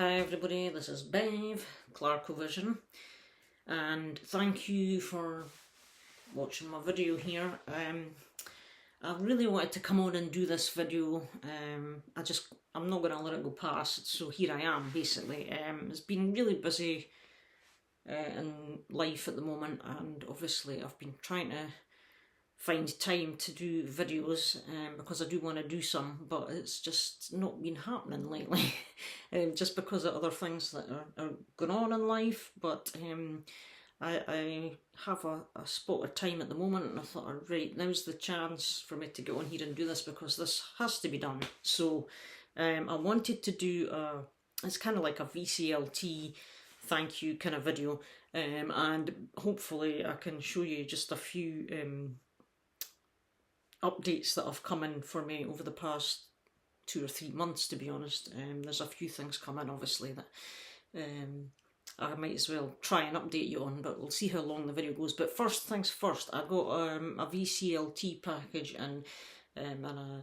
Hi everybody, this is Bev, Clarkovision, and thank you for watching my video here. I really wanted to come on and do this video. I'm not going to let it go past, so here I am basically. It's been really busy in life at the moment, and obviously I've been trying to find time to do videos because I do want to do some, but it's just not been happening lately just because of other things that are going on in life. But I have a spot of time at the moment, and I thought, right, now's the chance for me to get on here and do this because this has to be done. So I wanted to do it's kind of like a VCLT thank you kind of video, and hopefully I can show you just a few updates that have come in for me over the past 2 or 3 months, to be honest. There's a few things come in obviously that I might as well try and update you on, but we'll see how long the video goes. But first things first, I got a VCLT package, and I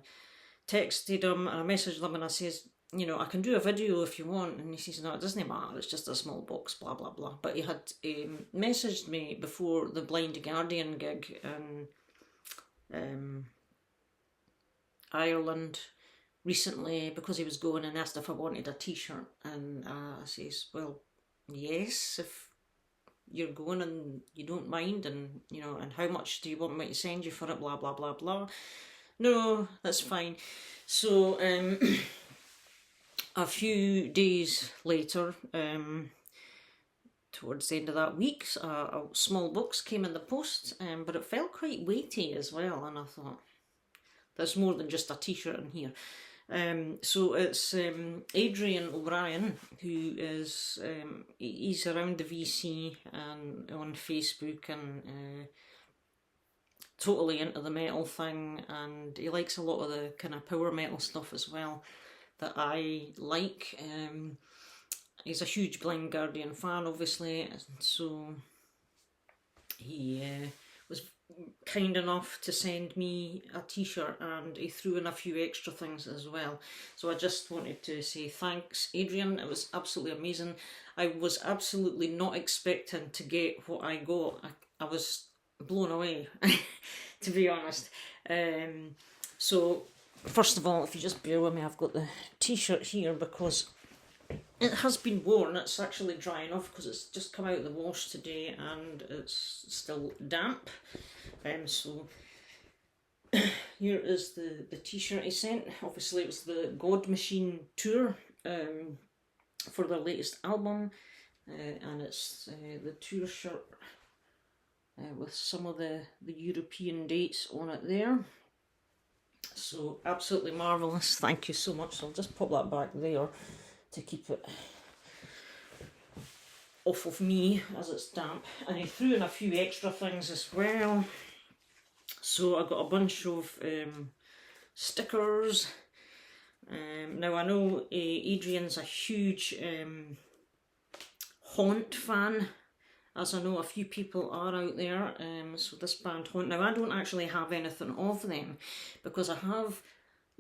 texted him and I messaged him and I says, you know, I can do a video if you want, and he says, no, it doesn't matter, it's just a small box, blah blah blah. But he had messaged me before the Blind Guardian gig in Ireland recently, because he was going, and asked if I wanted a t-shirt, and I says, well, yes, if you're going and you don't mind, and you know, and how much do you want me to send you for it, blah blah blah blah. No, that's fine. So a few days later, towards the end of that week, a small box came in the post, but it felt quite weighty as well, and I thought, there's more than just a t-shirt in here. So it's Adrian O'Brien, who is, he's around the VC and on Facebook, and totally into the metal thing, and he likes a lot of the kind of power metal stuff as well that I like. He's a huge Blind Guardian fan, obviously, and so he was kind enough to send me a t-shirt, and he threw in a few extra things as well. So I just wanted to say thanks, Adrian. It was absolutely amazing. I was absolutely not expecting to get what I got. I was blown away, to be honest. So first of all, if you just bear with me, I've got the t-shirt here because it has been worn. It's actually drying off because it's just come out of the wash today and it's still damp. So here is the t-shirt he sent. Obviously it was the God Machine tour for their latest album, and it's the tour shirt with some of the European dates on it there. So absolutely marvellous. Thank you so much. So I'll just pop that back there to keep it off of me as it's damp. And he threw in a few extra things as well. So I got a bunch of stickers. Now I know Adrian's a huge Haunt fan, as I know a few people are out there. So this band Haunt, now I don't actually have anything of them because I have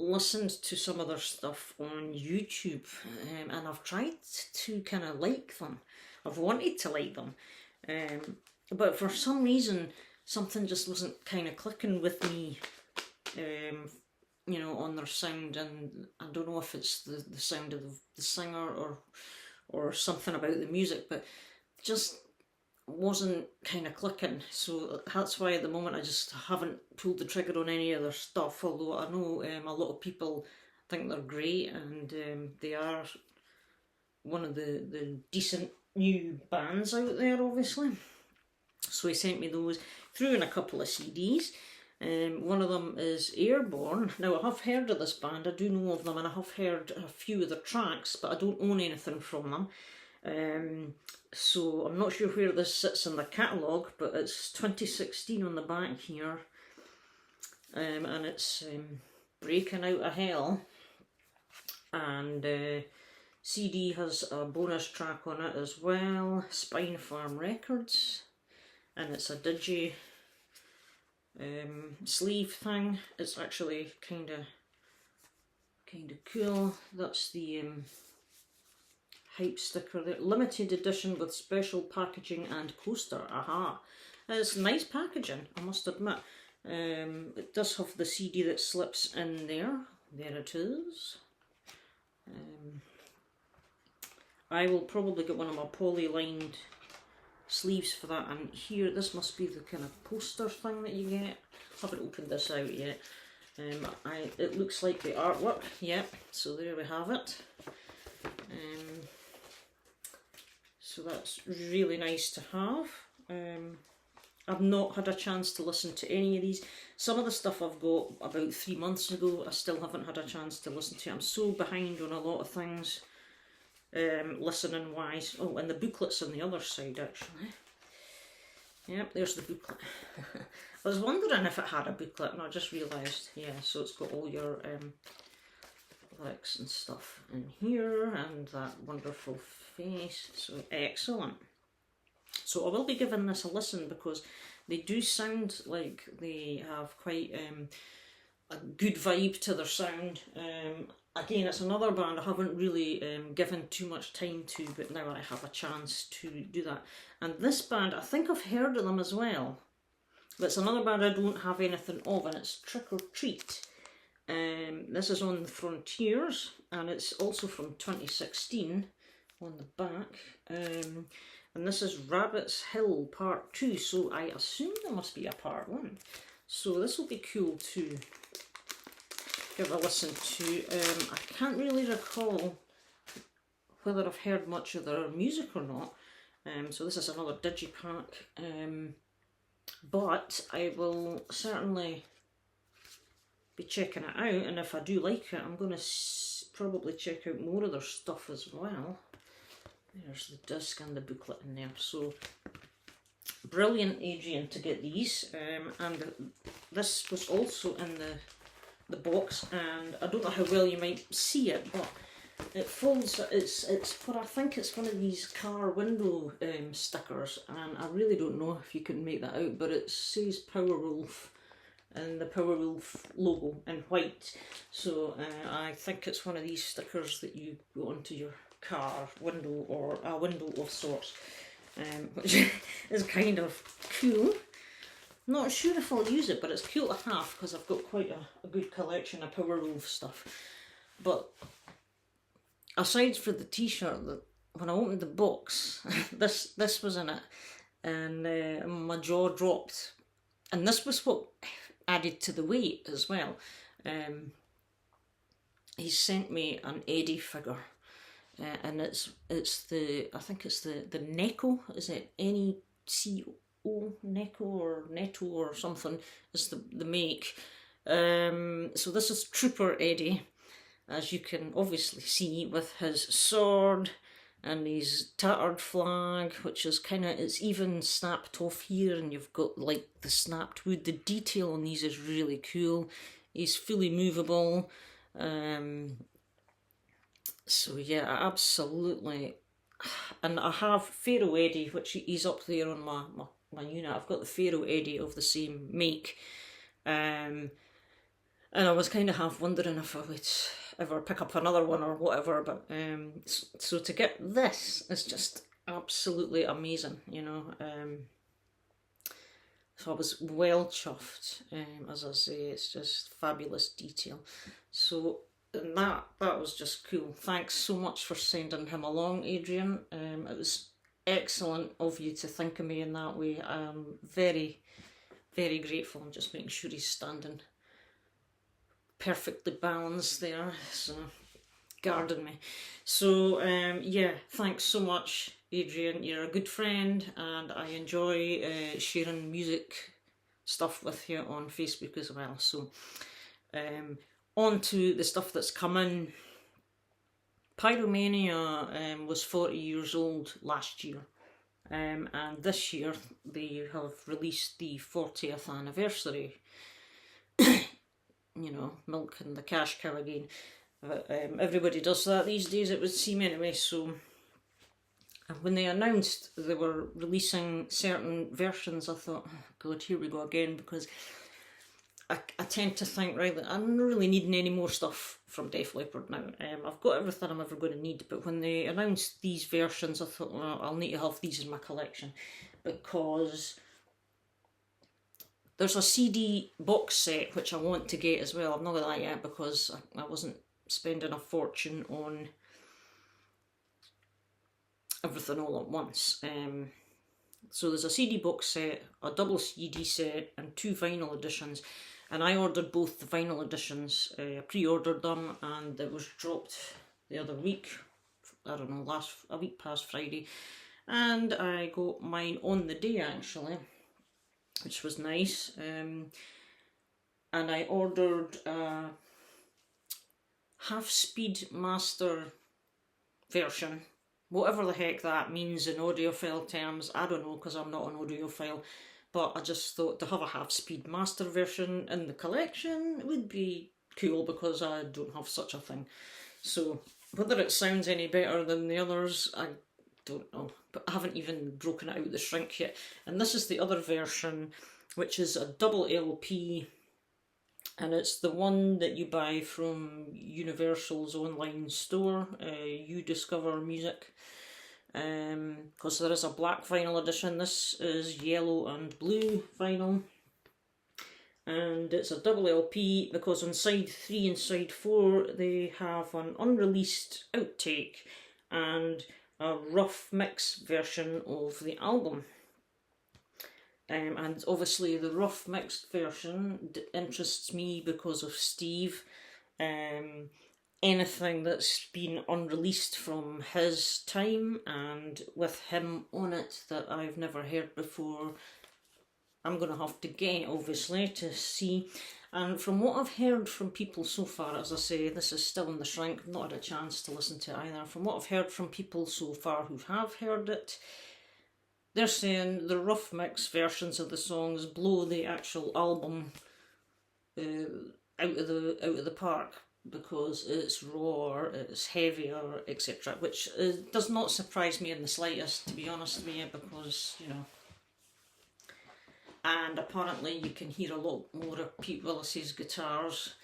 listened to some of their stuff on YouTube, and I've tried to kind of like them. I've wanted to like them, but for some reason something just wasn't kind of clicking with me, you know, on their sound. And I don't know if it's the sound of the singer or something about the music, but just wasn't kind of clicking. So that's why at the moment I just haven't pulled the trigger on any other stuff, although I know a lot of people think they're great, and they are one of the decent new bands out there, obviously. So he sent me those, threw in a couple of CDs. One of them is Airborne. Now I have heard of this band, I do know of them, and I have heard a few of their tracks, but I don't own anything from them. So I'm not sure where this sits in the catalogue, but it's 2016 on the back here, and it's Breaking Out of Hell, and CD has a bonus track on it as well, Spine Farm Records, and it's a digi sleeve thing. It's actually kind of cool. That's the hype sticker there. Limited edition with special packaging and poster. Aha. It's nice packaging, I must admit. It does have the CD that slips in there. There it is. I will probably get one of my poly-lined sleeves for that, and here, this must be the kind of poster thing that you get. I haven't opened this out yet. It looks like the artwork, yep, so there we have it. So that's really nice to have. I've not had a chance to listen to any of these. Some of the stuff I've got about 3 months ago, I still haven't had a chance to listen to. I'm so behind on a lot of things, listening wise. Oh, and the booklet's on the other side actually. Yep, there's the booklet. I was wondering if it had a booklet and I just realised, yeah, so it's got all your links and stuff in here and that wonderful face, so excellent. So I will be giving this a listen because they do sound like they have quite a good vibe to their sound. Again, it's another band I haven't really given too much time to, but now I have a chance to do that. And this band, I think I've heard of them as well. But it's another band I don't have anything of, and it's Trick or Treat. This is on the Frontiers, and it's also from 2016 on the back. And this is Rabbit's Hill Part 2, so I assume there must be a Part 1. So this will be cool to give a listen to. I can't really recall whether I've heard much of their music or not. So this is another digipack. But I will certainly be checking it out, and if I do like it, I'm going to probably check out more of their stuff as well. There's the disc and the booklet in there. So brilliant, Adrian, to get these. And this was also in the box, and I don't know how well you might see it, but it folds. It's for, I think it's one of these car window stickers, and I really don't know if you can make that out, but it says Powerwolf and the Powerwolf logo in white. So I think it's one of these stickers that you go onto your car window or a window of sorts, which is kind of cool. Not sure if I'll use it, but it's cool to have because I've got quite a good collection of Powerwolf stuff. But aside from the t-shirt, when I opened the box, this was in it, and my jaw dropped. And this was what added to the weight as well. He sent me an Eddie figure, and it's the, I think it's the Neko, is it N-E-C-O, Neko or Neto or something is the make. So this is Trooper Eddie, as you can obviously see, with his sword and his tattered flag, which is kind of, it's even snapped off here, and you've got like the snapped wood. The detail on these is really cool. He's fully movable. So yeah, absolutely. And I have Pharaoh Eddie, which he's up there on my unit. I've got the Pharaoh Eddie of the same make. And I was kind of half wondering if I would ever pick up another one or whatever, but so to get this is just absolutely amazing, you know. So I was well chuffed, as I say. It's just fabulous detail. So that was just cool. Thanks so much for sending him along, Adrian. It was excellent of you to think of me in that way. I'm very, very grateful. I'm just making sure he's standing perfectly balanced there, so guarding me. So yeah, thanks so much, Adrian. You're a good friend, and I enjoy sharing music stuff with you on Facebook as well. So on to the stuff that's coming. Pyromania was 40 years old last year, and this year they have released the 40th anniversary. You know, milking the cash cow again. But everybody does that these days, it would seem anyway. So when they announced they were releasing certain versions, I thought, oh God, here we go again, because I tend to think, right, that I'm not really needing any more stuff from Def Leppard now. I've got everything I'm ever going to need, but when they announced these versions, I thought, well, I'll need to have these in my collection, because there's a CD box set which I want to get as well. I've not got that yet because I wasn't spending a fortune on everything all at once. So there's a CD box set, a double CD set, and 2 vinyl editions. And I ordered both the vinyl editions. I pre-ordered them, and it was dropped the other week. I don't know, a week past Friday. And I got mine on the day, actually, which was nice. And I ordered a half-speed master version. Whatever the heck that means in audiophile terms, I don't know, because I'm not an audiophile. But I just thought to have a half-speed master version in the collection would be cool, because I don't have such a thing. So whether it sounds any better than the others, I don't know. But I haven't even broken it out the shrink yet. And this is the other version, which is a double LP. And it's the one that you buy from Universal's online store, You Discover Music. Because there is a black vinyl edition. This is yellow and blue vinyl. And it's a double LP because on side 3 and side 4 they have an unreleased outtake and a rough mix version of the album. And obviously the rough mixed version interests me because of Steve. Anything that's been unreleased from his time and with him on it that I've never heard before, I'm going to have to get, obviously, to see. And from what I've heard from people so far, as I say, this is still in the shrink, I've not had a chance to listen to it either. From what I've heard from people so far who have heard it, they're saying the rough mix versions of the songs blow the actual album out of the park, because it's raw, it's heavier, etc. Which does not surprise me in the slightest, to be honest with you, because, you know. And apparently you can hear a lot more of Pete Willis's guitars,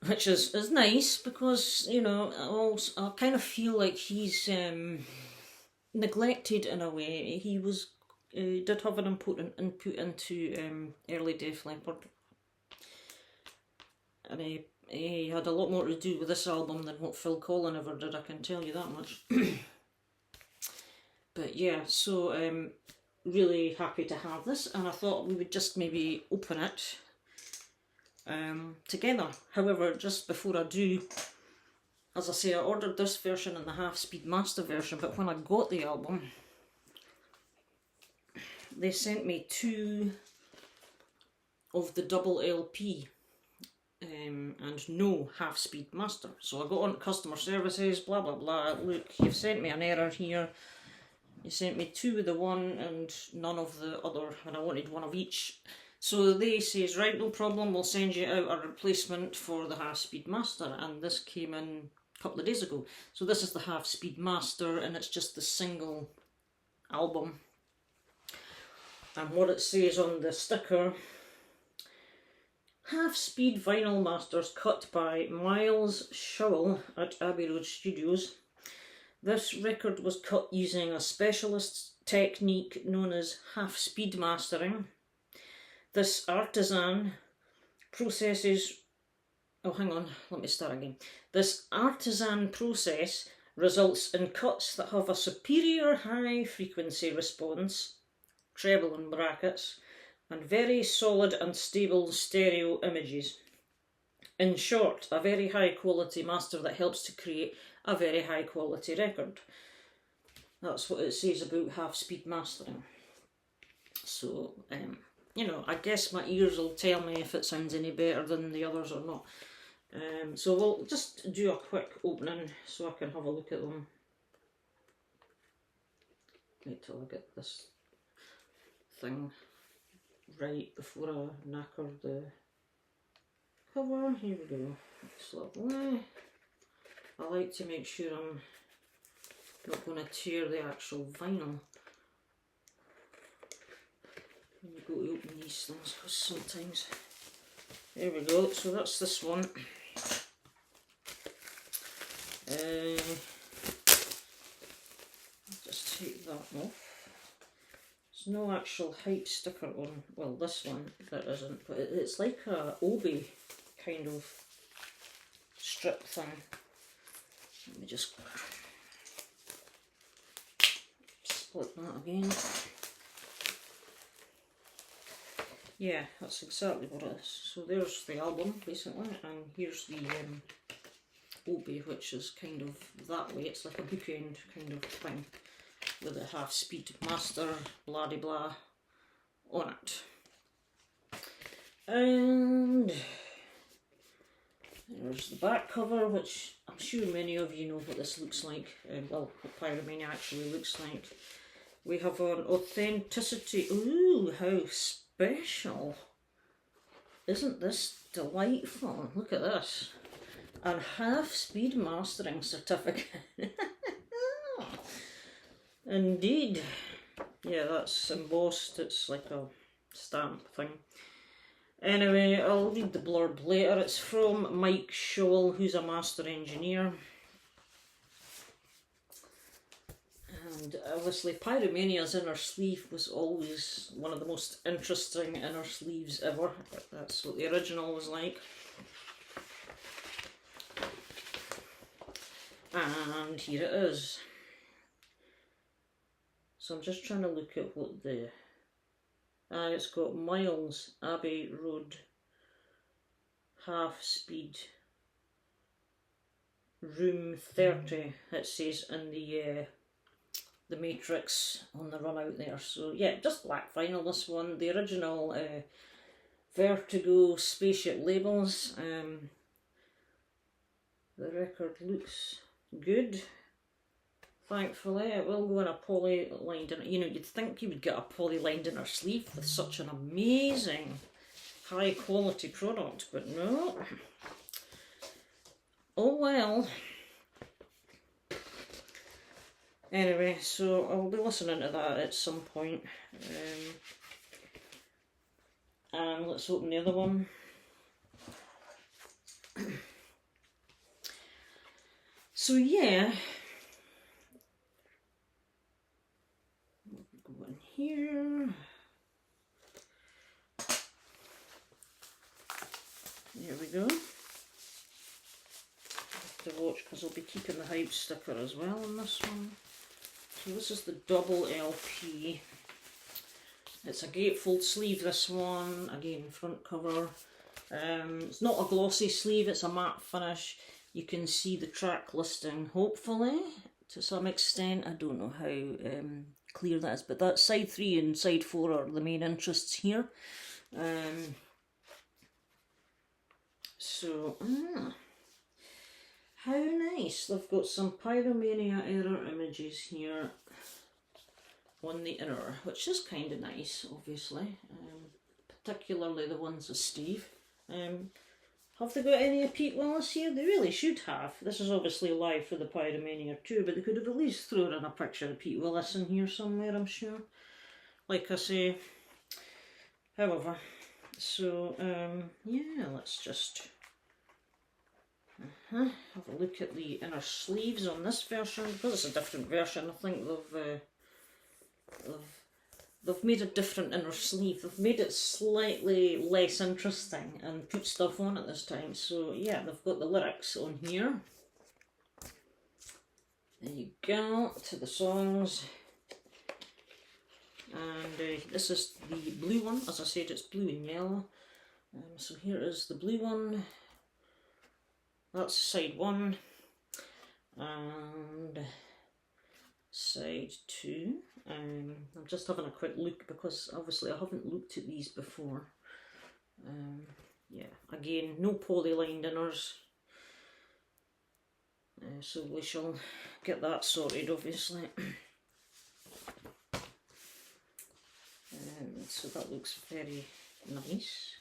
which is nice, because, you know, I kind of feel like he's neglected in a way. He did have an important input into early Def Leppard. And he had a lot more to do with this album than what Phil Collen ever did, I can tell you that much. But yeah, so really happy to have this, and I thought we would just maybe open it together. However, just before I do, as I say, I ordered this version and the half-speed master version, but when I got the album, they sent me 2 of the double LP. And no half-speed master. So I got on customer services, blah blah blah. Look, you've sent me an error here. You sent me 2 of the one and none of the other, and I wanted 1 of each. So they says, right, no problem, we'll send you out a replacement for the half-speed master. And this came in a couple of days ago. So this is the half-speed master, and it's just the single album. And what it says on the sticker: half-speed vinyl masters cut by Miles Showell at Abbey Road Studios. This record was cut using a specialist technique known as half-speed mastering. This artisan processes... Oh, hang on, let me start again. This artisan process results in cuts that have a superior high-frequency response, treble in brackets, and very solid and stable stereo images. In short, a very high quality master that helps to create a very high quality record. That's what it says about half-speed mastering. So, you know, I guess my ears will tell me if it sounds any better than the others or not. So we'll just do a quick opening so I can have a look at them. Wait till I get this thing right before I knacker the cover. Here we go. It's lovely. I like to make sure I'm not going to tear the actual vinyl. when you go to open these things, because sometimes, there we go, so that's this one. Just take that off. There's no actual height sticker on, well, this one there isn't, but it's like a obi kind of strip thing. Let me just split that again. Yeah, that's exactly what it is. So there's the album basically, and here's the obi, which is kind of that way. It's like a bookend kind of thing with a half speed master blah de blah on it. And there's the back cover, which I'm sure many of you know what this looks like. Well, what Pyromania actually looks like. We have an authenticity. Ooh, how special. Isn't this delightful? Look at this. And half speed mastering certificate. Indeed. Yeah, that's embossed. It's like a stamp thing. Anyway, I'll read the blurb later. It's from Mike Scholl, who's a master engineer. And obviously Pyromania's inner sleeve was always one of the most interesting inner sleeves ever. That's what the original was like. And here it is. So I'm just trying to look at what the... it's got Miles Abbey Road, half speed, room 30, it says in the matrix on the run out there. So yeah, just black vinyl this one. The original Vertigo spaceship labels. The record looks good. Thankfully, it will go in a poly-lined inner. You know, you'd think you would get a poly-lined inner sleeve with such an amazing, high-quality product, but no. Oh well. Anyway, so I'll be listening to that at some point. And let's open the other one. So yeah. Go in here. There we go. Have to watch because I'll be keeping the hype sticker as well on this one. So this is the double LP. It's a gatefold sleeve, this one. Again, front cover. It's not a glossy sleeve, it's a matte finish. You can see the track listing, hopefully, to some extent. I don't know how clear that is, but that side 3 and side 4 are the main interests here. How nice. They've got some Pyromania error images here on the inner, which is kind of nice, obviously. Particularly the ones of Steve. Have they got any of Pete Willis here? They really should have. This is obviously live for the Pyromania too, but they could have at least thrown in a picture of Pete Willis in here somewhere, I'm sure. Like I say. However, so, yeah, let's just have a look at the inner sleeves on this version, because it's a different version. I think they've made a different inner sleeve. They've made it slightly less interesting and put stuff on it this time. So yeah, they've got the lyrics on here. There you go, to the songs. And this is the blue one. As I said, it's blue and yellow. So here is the blue one. That's side 1. And side 2. I'm just having a quick look because obviously I haven't looked at these before. Yeah, again, no poly-lined inners. So we shall get that sorted, obviously. So that looks very nice.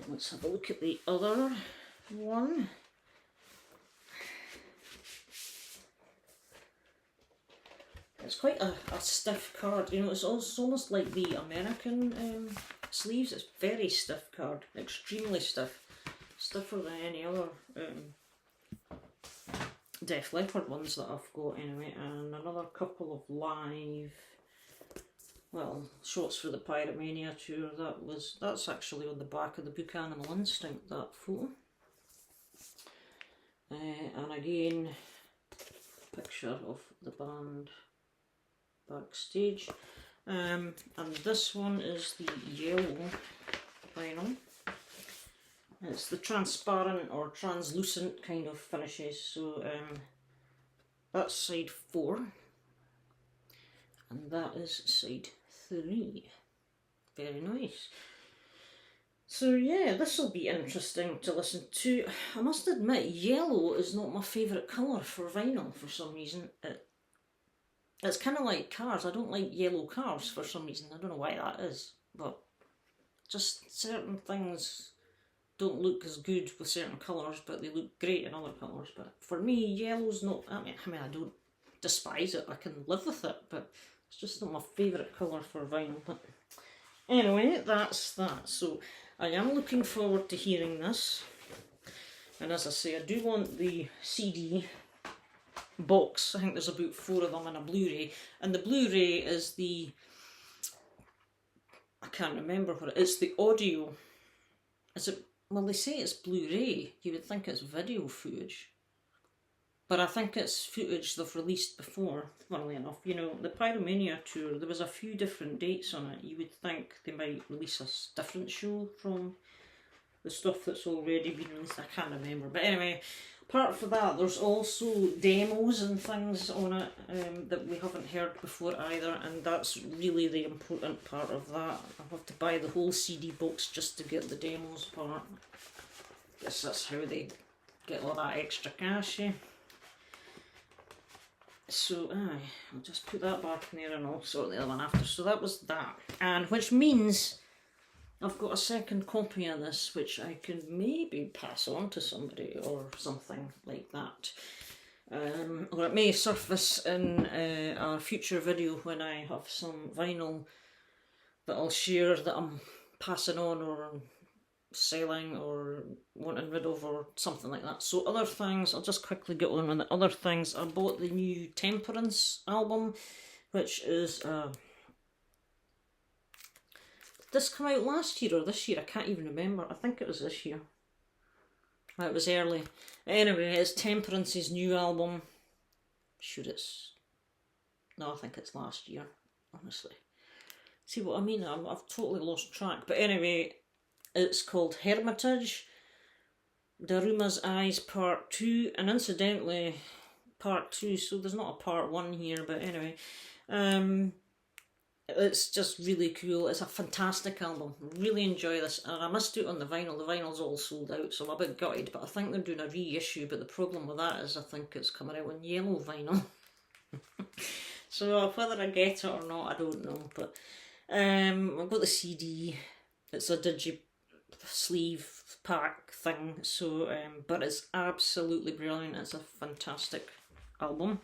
Let's have a look at the other one. It's quite a stiff card, you know, it's almost like the American sleeves. It's very stiff card, extremely stiff, stiffer than any other Def Leppard ones that I've got anyway, and another couple of live, well, shots for the Pirate Mania tour. That's actually on the back of the book Animal Instinct, that photo. And again, picture of the band backstage. And this one is the yellow vinyl. It's the transparent or translucent kind of finishes. So that's side 4. And that is side 3. Very nice. So yeah, this will be interesting to listen to. I must admit, yellow is not my favourite colour for vinyl for some reason. It's kind of like cars. I don't like yellow cars for some reason. I don't know why that is, but just certain things don't look as good with certain colours, but they look great in other colours. But for me, yellow's not, I mean I don't despise it, I can live with it, but it's just not my favourite colour for vinyl. But anyway, that's that. So I am looking forward to hearing this, and as I say, I do want the CD box. I think there's about 4 of them and a Blu-ray, and the Blu-ray is the, I can't remember what it is, the audio, is it, well they say it's Blu-ray, you would think it's video footage, but I think it's footage they've released before, funnily enough. You know, the Pyromania tour, there was a few different dates on it. You would think they might release a different show from the stuff that's already been released. I can't remember. But anyway, apart from that, there's also demos and things on it that we haven't heard before either, and that's really the important part of that. I have to buy the whole CD box just to get the demos part. Guess that's how they get all that extra cash, eh? So, I'll just put that back in there and I'll sort the other one after. So that was that. And which means I've got a second copy of this, which I can maybe pass on to somebody or something like that. Or it may surface in a future video when I have some vinyl that I'll share that I'm passing on or selling or wanting rid of or something like that. So other things, I'll just quickly get on with the other things. I bought the new Temperance album, which is did this come out last year or this year? I can't even remember. I think it was this year. It was early. Anyway, it's Temperance's new album. Sure it's, no, I think it's last year, honestly. See what I mean? I've totally lost track. But anyway, it's called Hermitage, Daruma's Eyes Part 2, and incidentally, Part 2, so there's not a Part 1 here, but anyway, it's just really cool. It's a fantastic album. Really enjoy this, and I must do it on the vinyl. The vinyl's all sold out, so I'm a bit gutted, but I think they're doing a reissue, but the problem with that is I think it's coming out on yellow vinyl. So whether I get it or not, I don't know, but I've got the CD. It's a sleeve pack thing, so but it's absolutely brilliant. It's a fantastic album.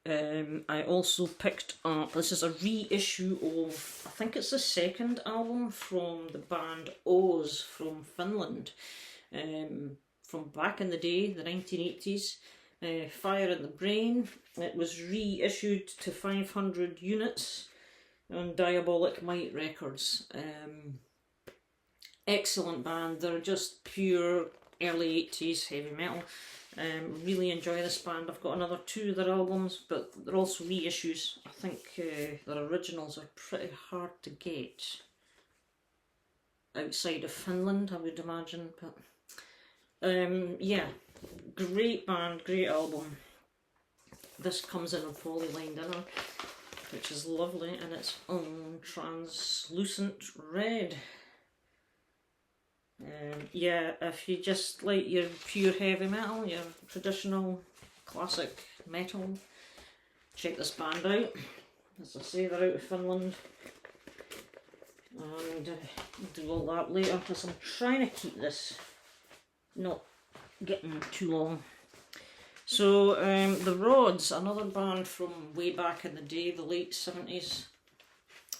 I also picked up, this is a reissue of, I think it's the second album from the band Oz from Finland, from back in the day, the 1980s, Fire in the Brain. It was reissued to 500 units on Diabolic Might Records. Excellent band. They're just pure early 80s heavy metal. Really enjoy this band. I've got another 2 of their albums, but they're also reissues. I think their originals are pretty hard to get outside of Finland, I would imagine. But yeah, great band, great album. This comes in a polylined inner, which is lovely, and it's on translucent red. Yeah, if you just like your pure heavy metal, your traditional classic metal, check this band out. As I say, they're out of Finland, and I'll do all that later because I'm trying to keep this not getting too long. So the Rods, another band from way back in the day, the late 70s,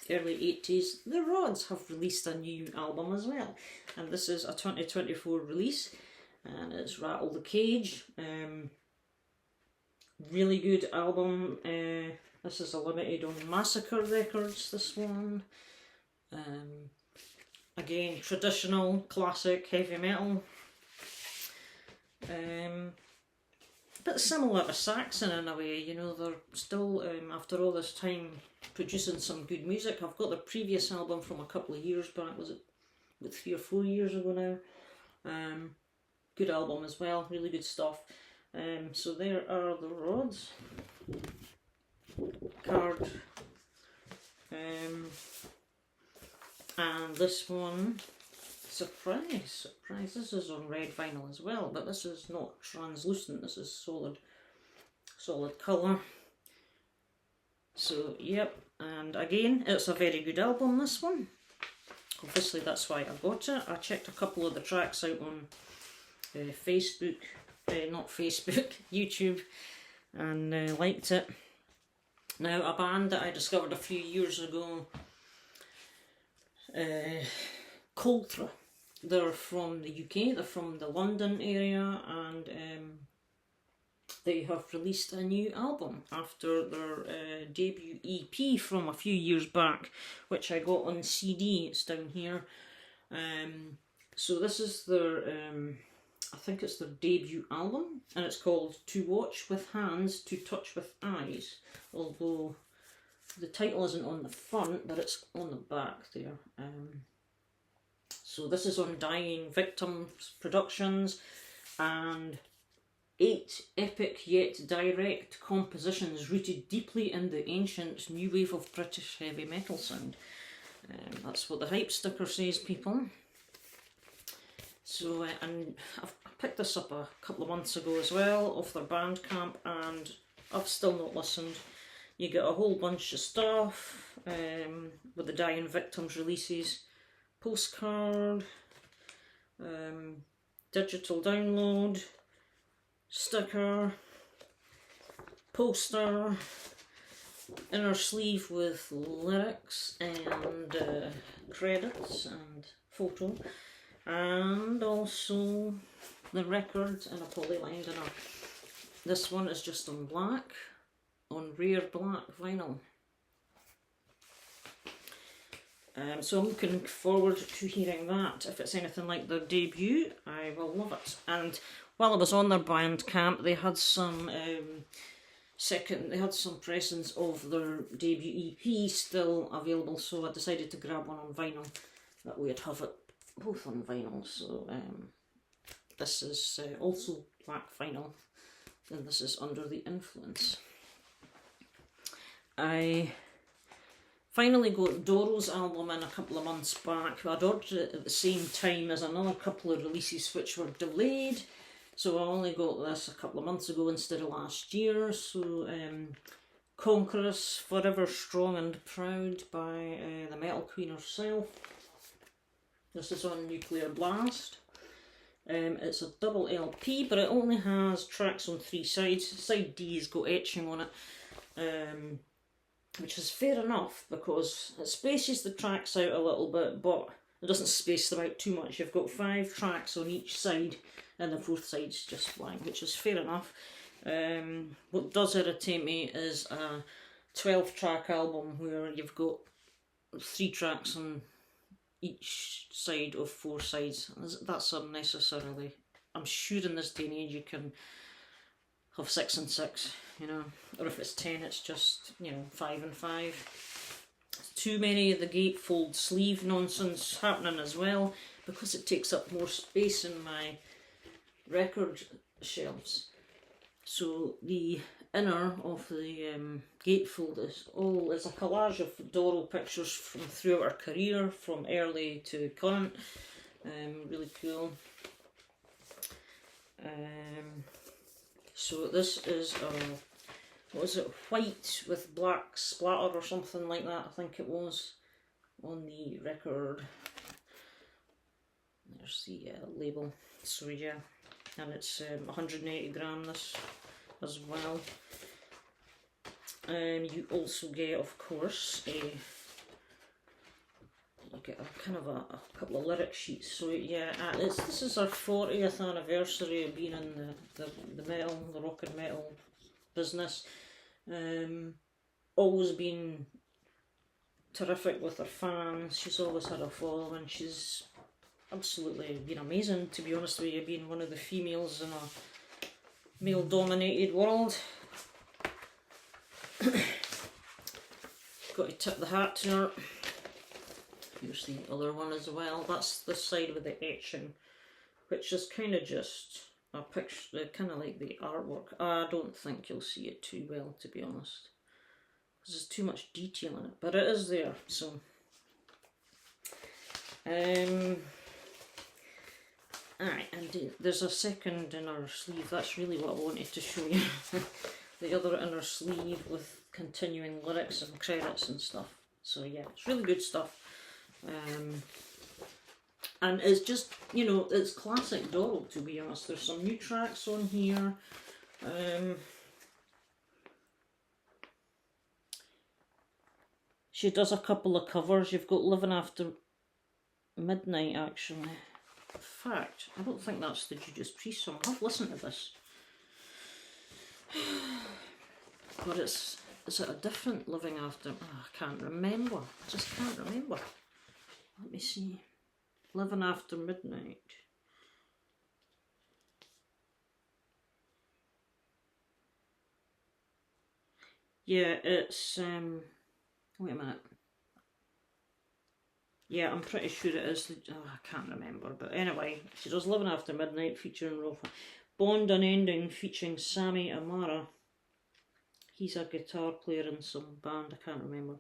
early 80s, the Rods have released a new album as well, and this is a 2024 release, and it's Rattle the Cage. Really good album. This is a limited on Massacre Records, this one. Again, traditional, classic heavy metal. Bit similar to Saxon in a way, you know, they're still, after all this time, producing some good music. I've got their previous album from a couple of years back, was it about 3 or 4 years ago now? Good album as well, really good stuff. So there are the Rods. Card. And this one, surprise, this is on red vinyl as well, but this is not translucent, this is solid colour. So yep, and again, it's a very good album, this one. Obviously that's why I got it. I checked a couple of the tracks out on Facebook, not Facebook, YouTube, and liked it. Now, a band that I discovered a few years ago, Coltra. They're from the UK, they're from the London area, and they have released a new album after their debut EP from a few years back, which I got on CD. It's down here. So this is their, I think it's their debut album, and it's called To Watch with Hands, To Touch with Eyes, although the title isn't on the front, but it's on the back there. So this is on Dying Victims Productions, and 8 epic yet direct compositions rooted deeply in the ancient new wave of British heavy metal sound. That's what the hype sticker says, people. So, and I picked this up a couple of months ago as well, off their Bandcamp, and I've still not listened. You get a whole bunch of stuff with the Dying Victims releases, postcard, digital download, sticker, poster, inner sleeve with lyrics and credits and photo, and also the record in a polylined inner. This one is just on black, on rare black vinyl. So I'm looking forward to hearing that. If it's anything like their debut, I will love it. And while I was on their Bandcamp, they had some pressings of their debut EP still available, so I decided to grab one on vinyl. That way I'd have it both on vinyl. So this is also black vinyl, and this is Under the Influence. I finally got Doro's album in a couple of months back. I'd ordered it at the same time as another couple of releases which were delayed, so I only got this a couple of months ago instead of last year. So Conquerors, Forever Strong and Proud by the Metal Queen herself. This is on Nuclear Blast. It's a double LP, but it only has tracks on 3 sides. Side D has got etching on it, which is fair enough because it spaces the tracks out a little bit, but it doesn't space them out too much. You've got 5 tracks on each side, and the 4th side's just blank, which is fair enough. What does irritate me is a 12-track album where you've got 3 tracks on each side of 4 sides. That's unnecessarily. I'm sure in this day and age you can have 6 and 6, you know, or if it's 10 it's just, you know, 5 and 5. Too many of the gatefold sleeve nonsense happening as well, because it takes up more space in my record shelves. So the inner of the gatefold is a collage of Doro pictures from throughout her career, from early to current. Really cool. So this is what was it, white with black splatter or something like that, I think it was, on the record. There's the label. So yeah, and it's 180 gram, this as well. You also get, of course, you get a kind of a couple of lyric sheets. So yeah, this is our 40th anniversary of being in the metal, the rock and metal business. Always been terrific with her fans. She's always had a following. She's absolutely been amazing, to be honest with you, being one of the females in a male-dominated world. Got to tip the hat to her. Here's the other one as well. That's the side with the etching, which is kind of just a picture, kind of like the artwork. I don't think you'll see it too well, to be honest, because there's too much detail in it, but it is there. So alright, and there's a second inner sleeve. That's really what I wanted to show you. The other inner sleeve with continuing lyrics and credits and stuff. So yeah, it's really good stuff. And it's just, you know, it's classic Doral, to be honest. There's some new tracks on here. She does a couple of covers. You've got Living After Midnight, actually. In fact, I don't think that's the Judas Priest song. I've listened to this. But is it a different Living After? Oh, I can't remember. I just can't remember. Let me see. Living After Midnight. Yeah, it's wait a minute. Yeah, I'm pretty sure it is. I can't remember, but anyway, she does Living After Midnight featuring Rolf. Bond Unending featuring Sammy Amara. He's a guitar player in some band, I can't remember.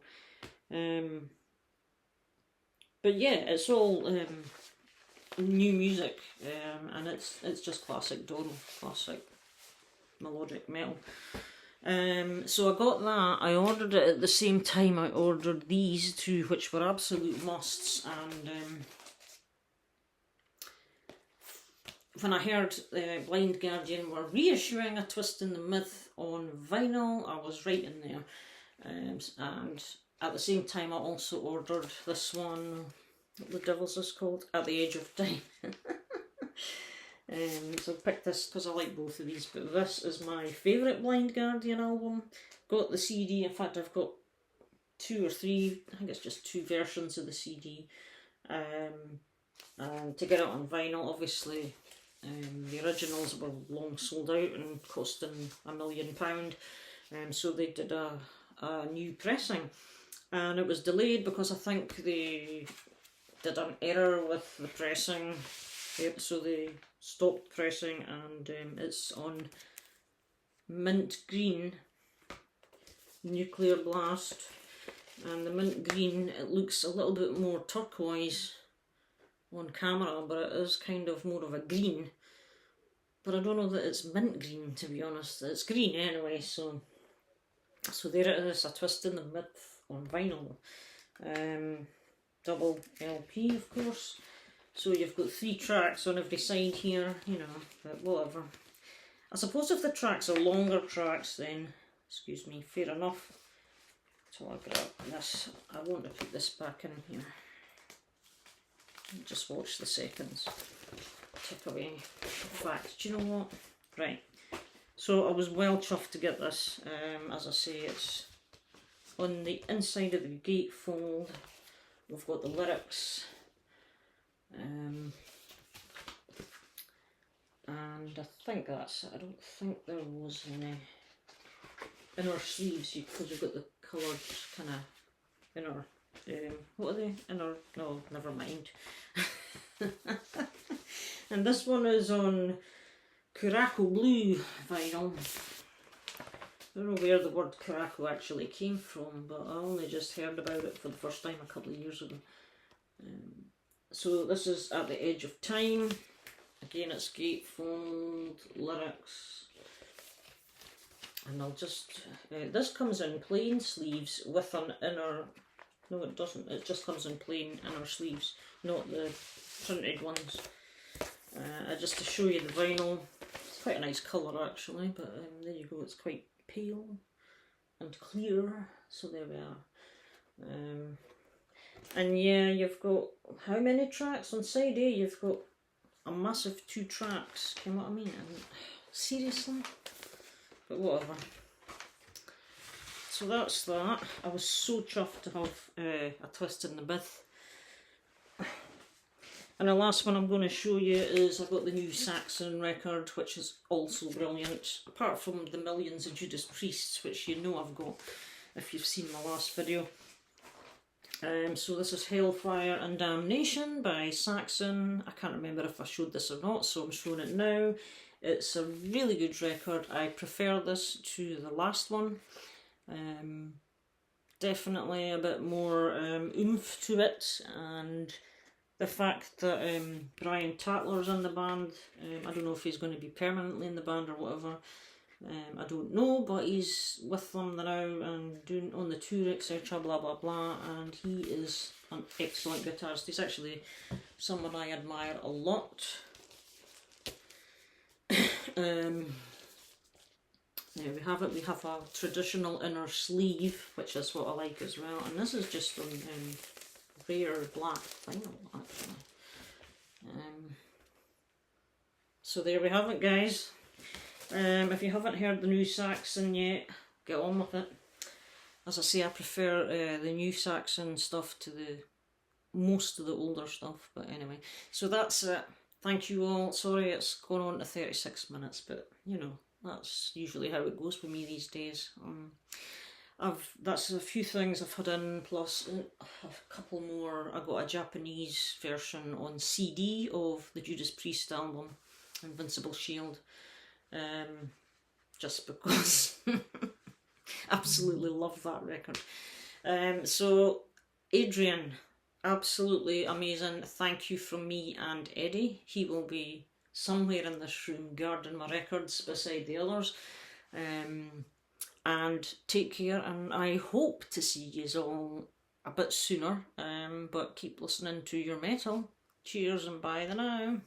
But yeah, it's all new music, and it's just classic Doral, classic melodic metal. So I got that. I ordered it at the same time I ordered these two, which were absolute musts, and when I heard Blind Guardian were reissuing A Twist in the Myth on vinyl, I was right in there. And at the same time I also ordered this one, what the devil's this called? At the Edge of Time. So I picked this because I like both of these, but this is my favourite Blind Guardian album. Got the CD, in fact I've got 2 or 3, I think it's just 2 versions of the CD. And to get it on vinyl, obviously, the originals were long sold out and costing £1 million. So they did a new pressing, and it was delayed because I think they did an error with the pressing. Yep, so they stopped pressing, and it's on mint green, Nuclear Blast. And the mint green, it looks a little bit more turquoise on camera, but it is kind of more of a green. But I don't know that it's mint green, to be honest. It's green anyway, so there it is, A Twist in the Myth on vinyl. Double LP, of course. So you've got 3 tracks on every side here, you know, but whatever. I suppose if the tracks are longer tracks, then, excuse me, fair enough. So I'll grab this. I want to put this back in here. Just watch the seconds tick away. In fact, do you know what? Right. So I was well chuffed to get this. As I say, it's on the inside of the gatefold. We've got the lyrics. And I think that's it. I don't think there was any inner sleeves because you've got the coloured kind of inner, what are they? Inner, no, never mind. And this one is on Curaçao Blue vinyl. I don't know where the word Curaçao actually came from, but I only just heard about it for the first time a couple of years ago. So this is At the Edge of Time. Again, it's gatefold, lyrics. And I'll just... this comes in plain sleeves with an inner... No, it doesn't. It just comes in plain inner sleeves, not the printed ones. Just to show you the vinyl. It's quite a nice colour actually, but there you go, it's quite pale and clear, so there we are. And yeah, you've got, how many tracks on side A? You've got a massive 2 tracks, you know what I mean? And seriously? But whatever. So that's that. I was so chuffed to have a twist in the bith. And the last one I'm going to show you is I've got the new Saxon record, which is also brilliant. Apart from the Millions of Judas Priests, which you know I've got if you've seen my last video. So this is Hellfire and Damnation by Saxon. I can't remember if I showed this or not, so I'm showing it now. It's a really good record. I prefer this to the last one. Definitely a bit more oomph to it, and the fact that Brian Tatler's in the band, I don't know if he's going to be permanently in the band or whatever, I don't know, but he's with them now and doing on the tour, etc, blah blah blah, and he is an excellent guitarist. He's actually someone I admire a lot. There we have it. We have a traditional inner sleeve, which is what I like as well, and this is just on rare black vinyl actually. So there we have it, guys. If you haven't heard the new Saxon yet, get on with it. As I say, I prefer the new Saxon stuff to the most of the older stuff, but anyway, so that's it. Thank you all. Sorry it's gone on to 36 minutes, but you know, that's usually how it goes with me these days. That's a few things I've had in, plus a couple more. I got a Japanese version on CD of the Judas Priest album, Invincible Shield, just because absolutely love that record. So Adrian, absolutely amazing. Thank you from me and Eddie. He will be somewhere in this room guarding my records beside the others. And take care, and I hope to see you all a bit sooner, but keep listening to your metal. Cheers and bye the now.